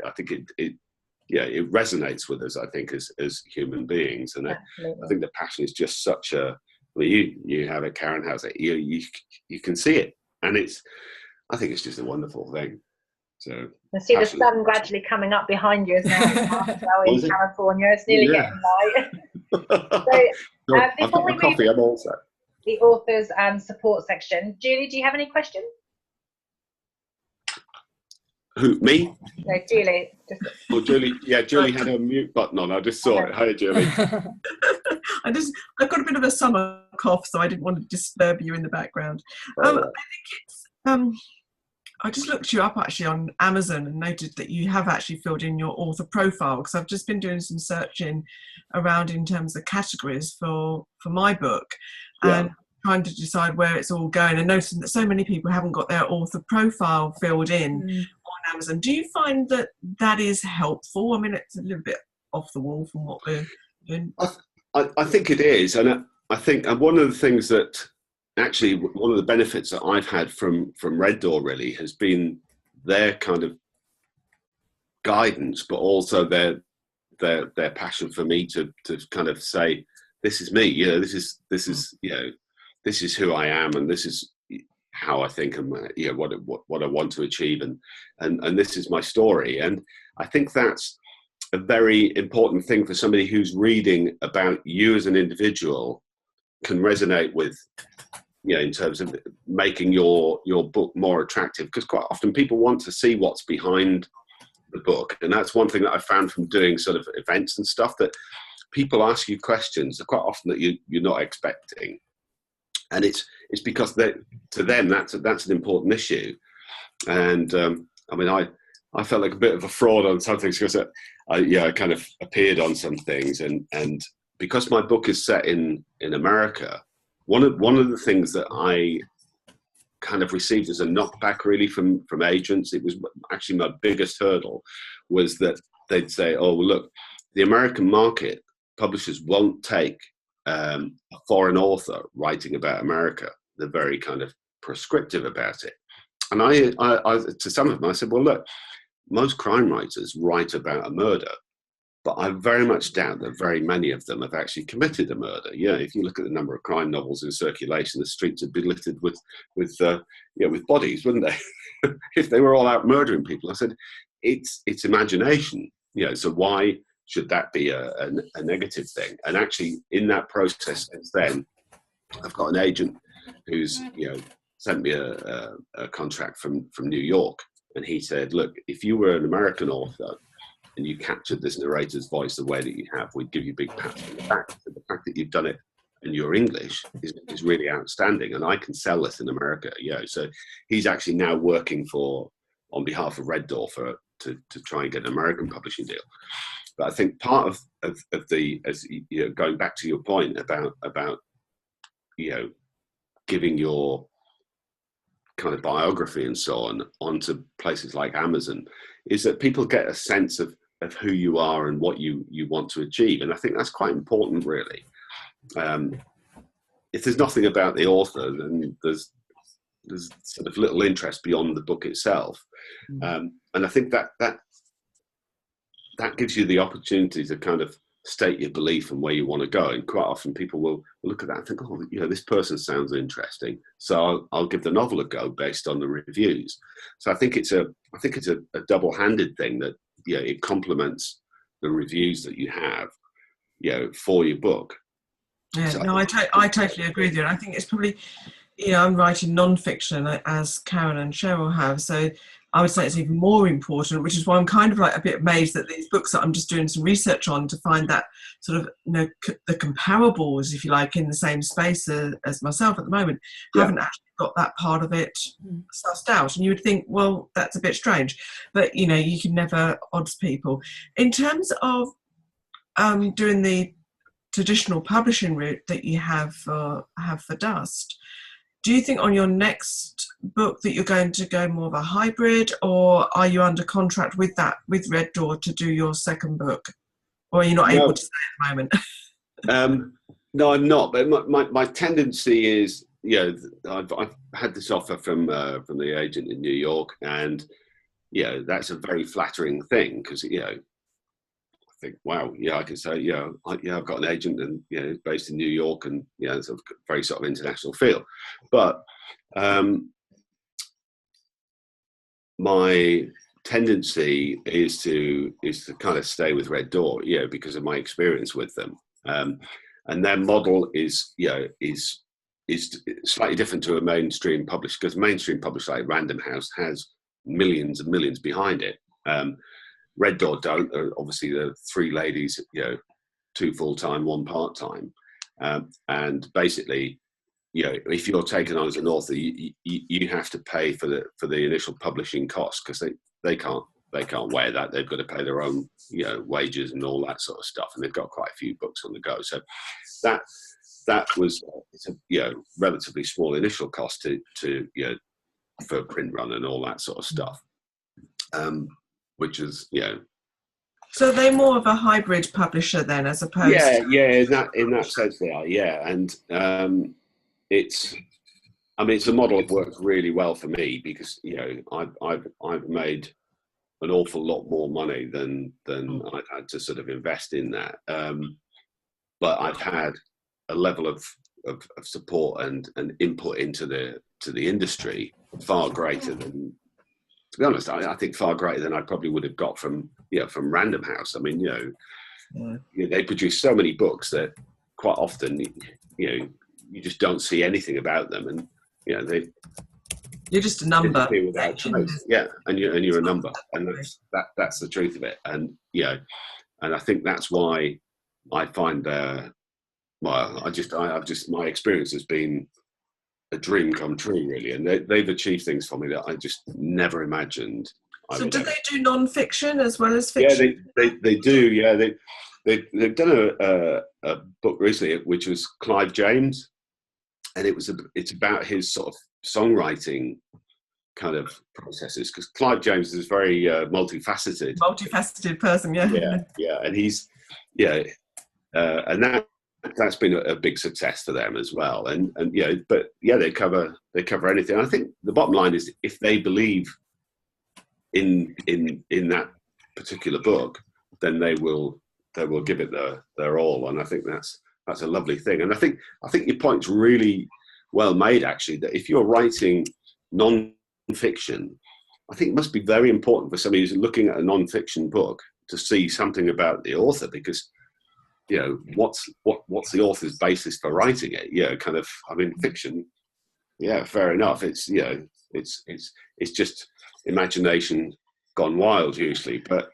I think it resonates with us, I think, as human beings. And I think the passion is just such a, you have it, Karen has it, you can see it, and I think it's just a wonderful thing. So I see the sun gradually coming up behind you as now in California. It's nearly getting light. So I've got my coffee, I'm all set. The authors and support section. Julie, do you have any questions? Who, me? No, Julie. Julie. Yeah, Julie had her mute button on. I just saw it. Hi, Julie. I've got a bit of a summer cough, so I didn't want to disturb you in the background. I think it's. I just looked you up actually on Amazon and noted that you have actually filled in your author profile, because I've just been doing some searching around in terms of categories for my book, and trying to decide where it's all going, and noticing that so many people haven't got their author profile filled in on Amazon. Do you find that is helpful? I mean, it's a little bit off the wall from what we're doing. I think it is, and I think, and one of the things that actually, one of the benefits that I've had from Red Door really has been their kind of guidance, but also their passion for me to kind of say, this is me, you know, this is you know, this is who I am, and this is how I think, and you know, what I want to achieve, and this is my story. And I think that's a very important thing for somebody who's reading about you as an individual, can resonate with, you know, in terms of making your book more attractive, because quite often people want to see what's behind the book. And that's one thing that I found from doing sort of events and stuff, that people ask you questions quite often that you're not expecting, and it's because to them that's an important issue. And I mean, I felt like a bit of a fraud on some things, because I kind of appeared on some things, and because my book is set in America, one of the things that I kind of received as a knockback really from agents, it was actually my biggest hurdle, was that they'd say, oh, well, look, the American market, publishers won't take a foreign author writing about America. They're very kind of prescriptive about it. And I to some of them, I said, well, look, most crime writers write about a murder, but I very much doubt that very many of them have actually committed a murder. Yeah, if you look at the number of crime novels in circulation, the streets would be littered with bodies, wouldn't they? If they were all out murdering people. I said, it's imagination. You know, so why should that be a negative thing? And actually, in that process, since then, I've got an agent who's, you know, sent me a contract from New York, and he said, look, if you were an American author and you captured this narrator's voice the way that you have, we'd give you big pats on the back. So the fact that you've done it and your English is really outstanding, and I can sell this in America. Yeah, so he's actually now working on behalf of Red Door to try and get an American publishing deal. But I think part of the, as you know, going back to your point about you know, giving your kind of biography and so on onto places like Amazon, is that people get a sense of who you are and what you want to achieve. And I think that's quite important, really. If there's nothing about the author, then there's sort of little interest beyond the book itself. And I think that gives you the opportunity to kind of state your belief and where you want to go. And quite often people will look at that and think, oh, you know, this person sounds interesting, so I'll give the novel a go based on the reviews. So I think it's a double-handed thing, that, you know, it complements the reviews that you have, you know, for your book. Yeah, so no, I totally agree with you. And I think it's probably, you know, I'm writing non-fiction, as Karen and Cheryl have, so I would say it's even more important, which is why I'm kind of like a bit amazed that these books that I'm just doing some research on to find that sort of, you know, the comparables, if you like, in the same space as myself at the moment, haven't actually got that part of it sussed out. And you would think, well, that's a bit strange, but, you know, you can never odds people. In terms of doing the traditional publishing route that you have for Dust, do you think on your next book that you're going to go more of a hybrid, or are you under contract with Red Door to do your second book, or are you not able to say at the moment? No, I'm not. But my tendency is, you know, I've had this offer from the agent in New York, and, you know, that's a very flattering thing, because, you know, I think, wow, yeah, I can say, yeah, I've got an agent, and, you know, based in New York, and, you know, it's a very sort of international feel. But my tendency is to kind of stay with Red Door, you know, because of my experience with them. And their model is, you know, is slightly different to a mainstream publisher, because mainstream publisher like Random House has millions and millions behind it. Red Door don't. Obviously, the three ladies, you know, 2 full-time, 1 part-time, and basically, you know, if you're taken on as an author, you have to pay for the initial publishing costs, because they can't weigh that. They've got to pay their own, you know, wages and all that sort of stuff, and they've got quite a few books on the go. So that was, it's a, you know, relatively small initial cost to you know, for print run and all that sort of stuff. Which is, you know, So they're more of a hybrid publisher then, as opposed to... In that sense they are, and it's a model that works really well for me because I've made an awful lot more money than I've had to sort of invest in that, but I've had a level of support and input into the industry far greater than, to be honest, I think far greater than I probably would have got from Random House. I mean, they produce so many books that quite often, you just don't see anything about them, and you're just a number. Without choice. Yeah, and you're a number, and that's the truth of it. And and I think that's why I find my experience has been a dream come true, really, and they've achieved things for me that I just never imagined. So do they do non-fiction as well as fiction? Yeah, they do. Yeah, they've done a book recently, which was Clive James, and it's about his sort of songwriting kind of processes, because Clive James is very multifaceted person. And he's and that's been a big success for them as well, and they cover anything. I think the bottom line is, if they believe in that particular book, then they will give it their all, and I think that's a lovely thing. And I think your point's really well made, actually, that if you're writing non-fiction, I think it must be very important for somebody who's looking at a non-fiction book to see something about the author, because what's the author's basis for writing it? Kind of, I mean, fiction, fair enough, it's it's just imagination gone wild usually, but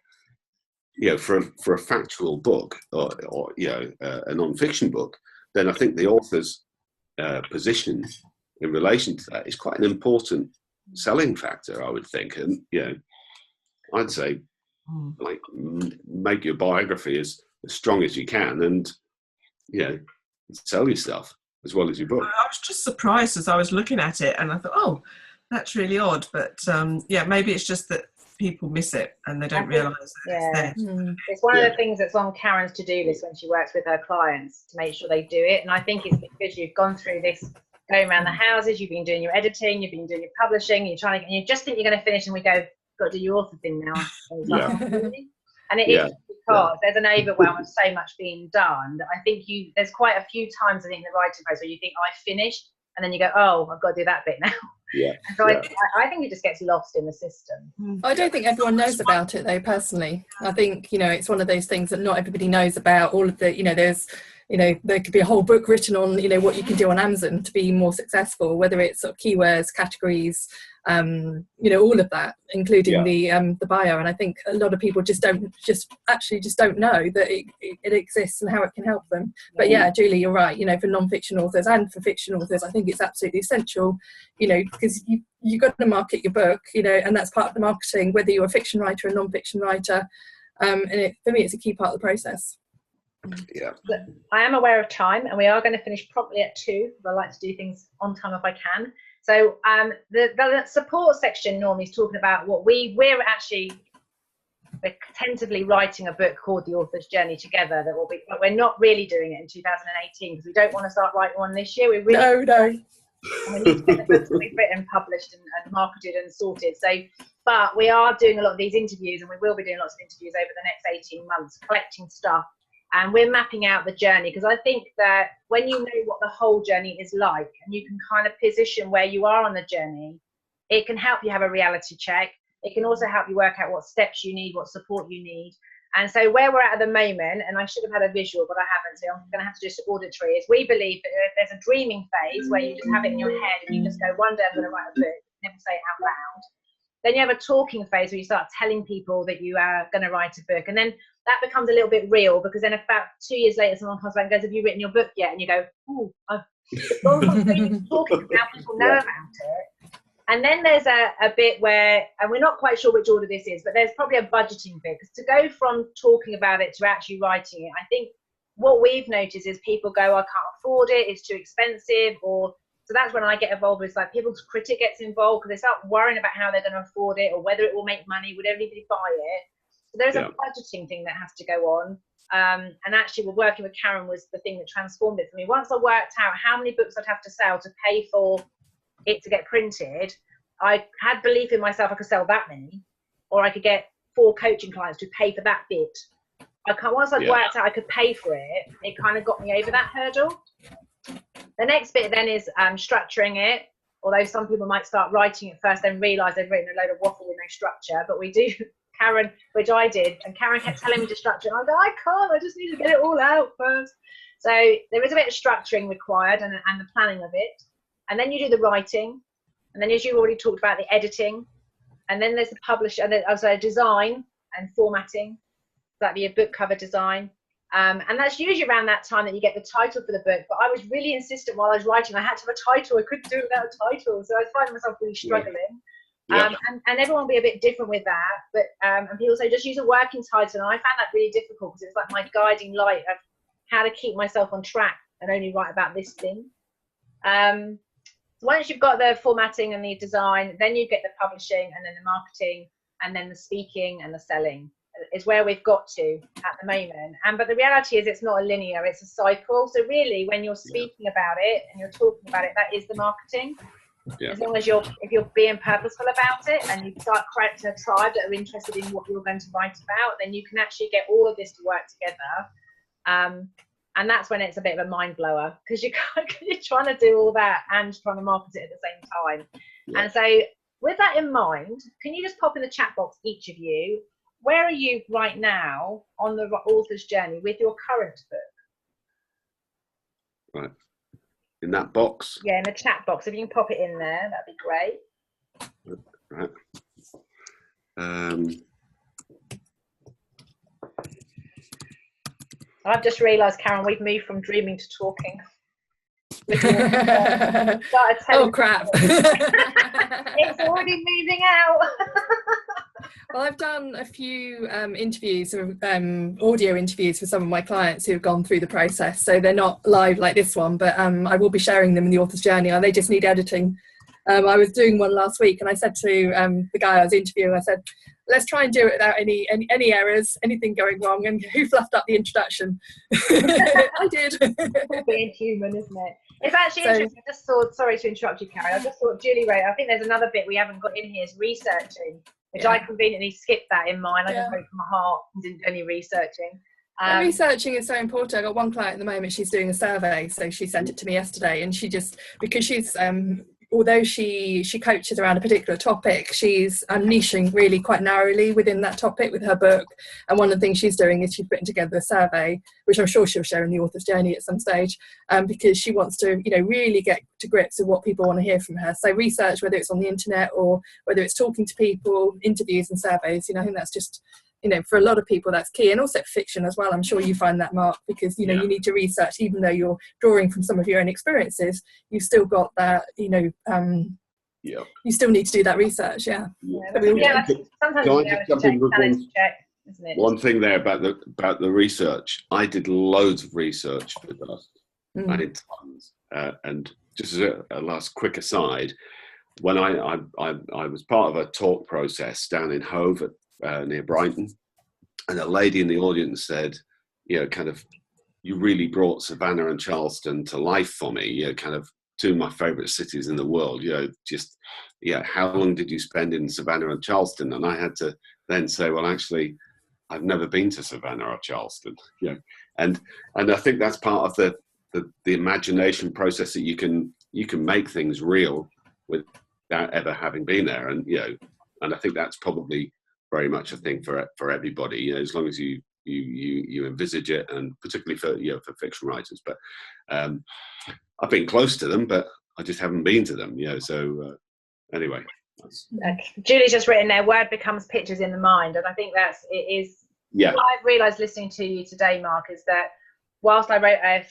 for a factual book or a non-fiction book, then I think the author's position in relation to that is quite an important selling factor, I would think. And I'd say, like, make your biography as strong as you can, and sell your stuff as well as your book. I was just surprised as I was looking at it, and I thought, oh, that's really odd, but maybe it's just that people miss it and they don't realise that it's there. It's one of the things that's on Karen's to-do list when she works with her clients, to make sure they do it. And I think it's because you've gone through this, going around the houses, you've been doing your editing, you've been doing your publishing, and you just think you're going to finish, and we go, got to do your author thing now. And it is because there's an overwhelm of so much being done that I think there's quite a few times, I think, in the writing process where you think, I've finished, and then you go, oh, I've got to do that bit now. So I think it just gets lost in the system. I don't think everyone knows about it, though, personally. I think, it's one of those things that not everybody knows about. All of the, there's, there could be a whole book written on, what you can do on Amazon to be more successful, whether it's sort of keywords, categories, all of that, including the bio. And I think a lot of people just don't know that it exists and how it can help them. But Julie, you're right. For non-fiction authors and for fiction authors, I think it's absolutely essential. Because you've got to market your book. And that's part of the marketing, whether you're a fiction writer or a non-fiction writer. And for me, it's a key part of the process. But I am aware of time, and we are going to finish promptly at 2. I like to do things on time if I can. So the support section normally is talking about what we're tentatively writing a book called The Author's Journey together. But we're not really doing it in 2018 because we don't want to start writing one this year. We really no. And we need to get the books that we've written published and marketed and sorted. But we are doing a lot of these interviews, and we will be doing lots of interviews over the next 18 months, collecting stuff. And we're mapping out the journey, because I think that when you know what the whole journey is like, and you can kind of position where you are on the journey, it can help you have a reality check. It can also help you work out what steps you need, what support you need. And so where we're at the moment, and I should have had a visual, but I haven't, so I'm going to have to do some auditory, is we believe that there's a dreaming phase where you just have it in your head and you just go, one day I'm going to write a book, never say it out loud. Then you have a talking phase where you start telling people that you are going to write a book. And then that becomes a little bit real, because then about 2 years later, someone comes back and goes, have you written your book yet? And you go, oh, I've gone from talking, now people know about it. And then there's a bit where, and we're not quite sure which order this is, but there's probably a budgeting bit. Because to go from talking about it to actually writing it, I think what we've noticed is people go, I can't afford it, it's too expensive, so that's when I get involved with, like, people's critic gets involved because they start worrying about how they're going to afford it or whether it will make money, would everybody buy it. So there's a budgeting thing that has to go on. And actually, working with Karen was the thing that transformed it for me. Once I worked out how many books I'd have to sell to pay for it to get printed, I had belief in myself I could sell that many, or I could get 4 coaching clients to pay for that bit. Once I'd worked out I could pay for it, it kind of got me over that hurdle. The next bit then is structuring it. Although some people might start writing it first, then realise they've written a load of waffle with no structure. But we do, Karen, which I did, and Karen kept telling me to structure, and I go, I can't, I just need to get it all out first. So there is a bit of structuring required and the planning of it. And then you do the writing. And then, as you already talked about, the editing. And then there's the publish, and then also design and formatting. That'd be a book cover design. And that's usually around that time that you get the title for the book. But I was really insistent while I was writing, I had to have a title. I couldn't do it without a title. So I was finding myself really struggling. And everyone will be a bit different with that. But and people say just use a working title. And I found that really difficult because it's like my guiding light of how to keep myself on track and only write about this thing. Once you've got the formatting and the design, then you get the publishing and then the marketing and then the speaking and the selling is where we've got to at the moment. But the reality is it's not a linear, it's a cycle. So really when you're speaking about it and you're talking about it, that is the marketing. As long as if you're being purposeful about it and you start creating a tribe that are interested in what you're going to write about, then you can actually get all of this to work together. And that's when it's a bit of a mind blower because you're trying to do all that and trying to market it at the same time. And so with that in mind, can you just pop in the chat box, each of you, where are you right now on the author's journey with your current book? Right. In that box? Yeah, in the chat box. If you can pop it in there, that'd be great. Right. I've just realised, Karen, we've moved from dreaming to talking. Oh crap. It's already moving out. Well, I've done a few interviews, audio interviews for some of my clients who have gone through the process. So they're not live like this one, but I will be sharing them in the author's journey, and they just need editing. I was doing one last week, and I said to the guy I was interviewing, I said, let's try and do it without any errors, anything going wrong. And who fluffed up the introduction? I did. Being human, isn't it? It's actually interesting. I just thought, sorry to interrupt you, Carrie. I just thought Julie wrote, I think there's another bit we haven't got in here is researching, which I conveniently skipped that in mine. I just wrote from my heart and didn't do any researching. Researching is so important. I got one client at the moment, she's doing a survey, so she sent it to me yesterday, and she just, because she's although she coaches around a particular topic, she's niching really quite narrowly within that topic with her book. And one of the things she's doing is she's putting together a survey, which I'm sure she'll share in the author's journey at some stage, because she wants to, really get to grips with what people want to hear from her. So research, whether it's on the internet or whether it's talking to people, interviews and surveys, I think that's just, for a lot of people that's key. And also fiction as well. I'm sure you find that, Mark, because you need to research, even though you're drawing from some of your own experiences, you've still got that, you still need to do that research. Sometimes one thing there about the research, I did loads of research for Dust. I did tons. And just as a last quick aside, when I was part of a talk process down in Hove near Brighton, and a lady in the audience said, you really brought Savannah and Charleston to life for me, two of my favorite cities in the world, how long did you spend in Savannah and Charleston? And I had to then say, well, actually, I've never been to Savannah or Charleston, and I think that's part of the imagination process, that you can make things real without ever having been there. And and I think that's probably very much a thing for everybody, as long as you envisage it, and particularly for fiction writers. But I've been close to them, but I just haven't been to them. So anyway, Julie's just written there, word becomes pictures in the mind, and I think it is. What I've realised listening to you today, Mark, is that whilst I wrote a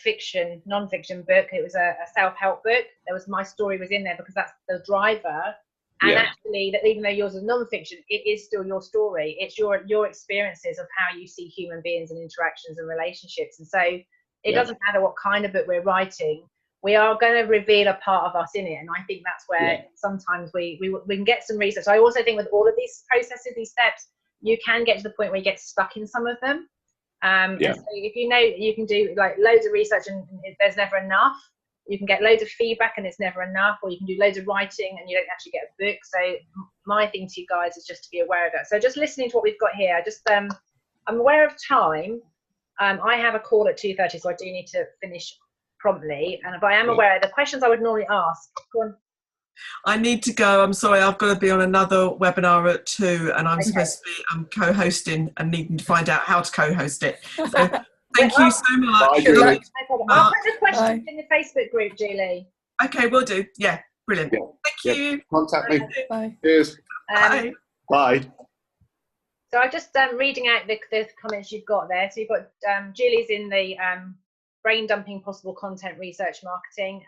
non-fiction book, it was a self-help book. My story was in there because that's the driver. And actually, that even though yours is non-fiction, it is still your story. It's your experiences of how you see human beings and interactions and relationships. And so it doesn't matter what kind of book we're writing, we are going to reveal a part of us in it. And I think that's where sometimes we can get some research. I also think with all of these processes, these steps, you can get to the point where you get stuck in some of them. Yeah. And so if you know you can do like loads of research and there's never enough, you can get loads of feedback and it's never enough, or you can do loads of writing and you don't actually get a book. So my thing to you guys is just to be aware of that. So just listening to what we've got here, I'm aware of time. I have a call at 2:30, so I do need to finish promptly. But I am aware of the questions I would normally ask. Go on. I need to go. I'm sorry, I've got to be on another webinar at 2, and I'm supposed to be co-hosting and needing to find out how to co-host it. So thank you so much. Bye, Julie. No problem. I'll put the questions in the Facebook group, Julie. Okay, will do. Yeah, brilliant. Yeah. Thank you. Contact me. Bye. Cheers. Bye. Bye. So I'm just reading out the comments you've got there. So you've got Julie's in the brain dumping possible content research marketing.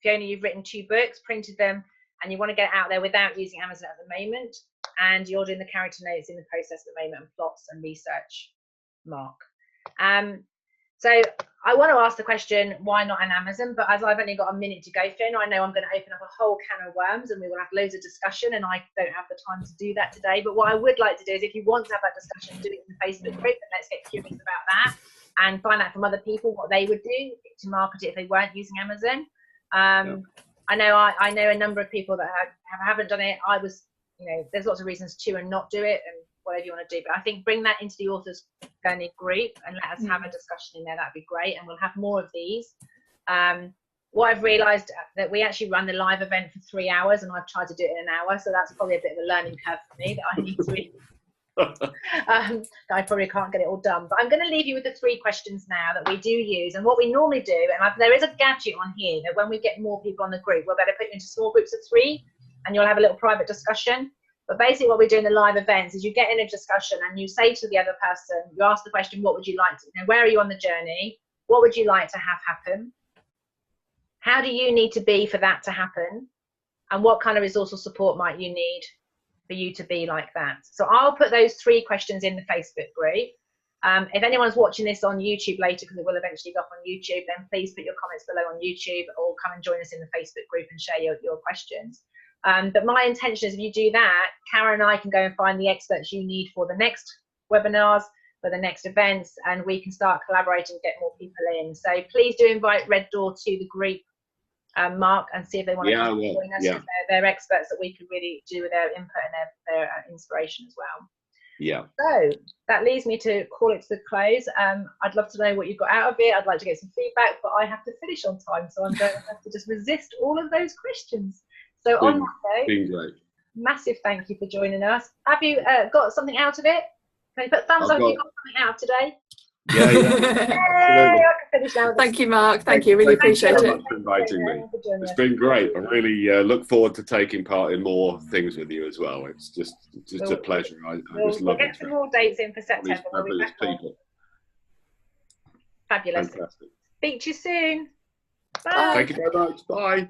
Fiona, you've written 2 books, printed them, and you want to get it out there without using Amazon at the moment. And you're doing the character notes in the process at the moment, and plots and research, Mark. So I want to ask the question, why not an Amazon? But as I've only got a minute to go, Fiona, I know I'm going to open up a whole can of worms and we will have loads of discussion, and I don't have the time to do that today. But what I would like to do is, if you want to have that discussion, do it in the Facebook group, and let's get curious about that and find out from other people what they would do to market it if they weren't using Amazon. I know a number of people that haven't done it. I was, there's lots of reasons to and not do it, and whatever you want to do, but I think bring that into the authors journey group and let us have a discussion in there. That'd be great, and we'll have more of these. What I've realized that we actually run the live event for 3 hours, and I've tried to do it in an hour, so that's probably a bit of a learning curve for me that I need to I probably can't get it all done, but I'm going to leave you with the 3 questions now that we do use. And what we normally do, and there is a gadget on here that when we get more people on the group, we're better put you into small groups of 3 and you'll have a little private discussion. But basically what we do in the live events is you get in a discussion and you say to the other person, you ask the question, what would you like to, where are you on the journey? What would you like to have happen? How do you need to be for that to happen? And what kind of resource support might you need for you to be like that? So I'll put those 3 questions in the Facebook group. If anyone's watching this on YouTube later, because it will eventually go up on YouTube, then please put your comments below on YouTube or come and join us in the Facebook group and share your questions. But my intention is, if you do that, Karen and I can go and find the experts you need for the next webinars, for the next events, and we can start collaborating and get more people in. So please do invite Red Door to the group, Mark, and see if they want to join us. Yeah. They're experts that we could really do with their input and their inspiration as well. Yeah. So that leads me to call it to the close. I'd love to know what you've got out of it. I'd like to get some feedback, but I have to finish on time, so I'm going to have to just resist all of those questions. So on that note, massive thank you for joining us. Have you got something out of it? Can you put thumbs up if you got something out of today? Yeah. Yay, I can finish now. Thank you, Mark. Thank you. Really appreciate it. Thank you for inviting me. It's been great. I really look forward to taking part in more things with you as well. It's just a pleasure. I just love it. We'll get some more dates in for September. Fabulous people. Fabulous. Fantastic. Speak to you soon. Bye. Thank you very much. Bye.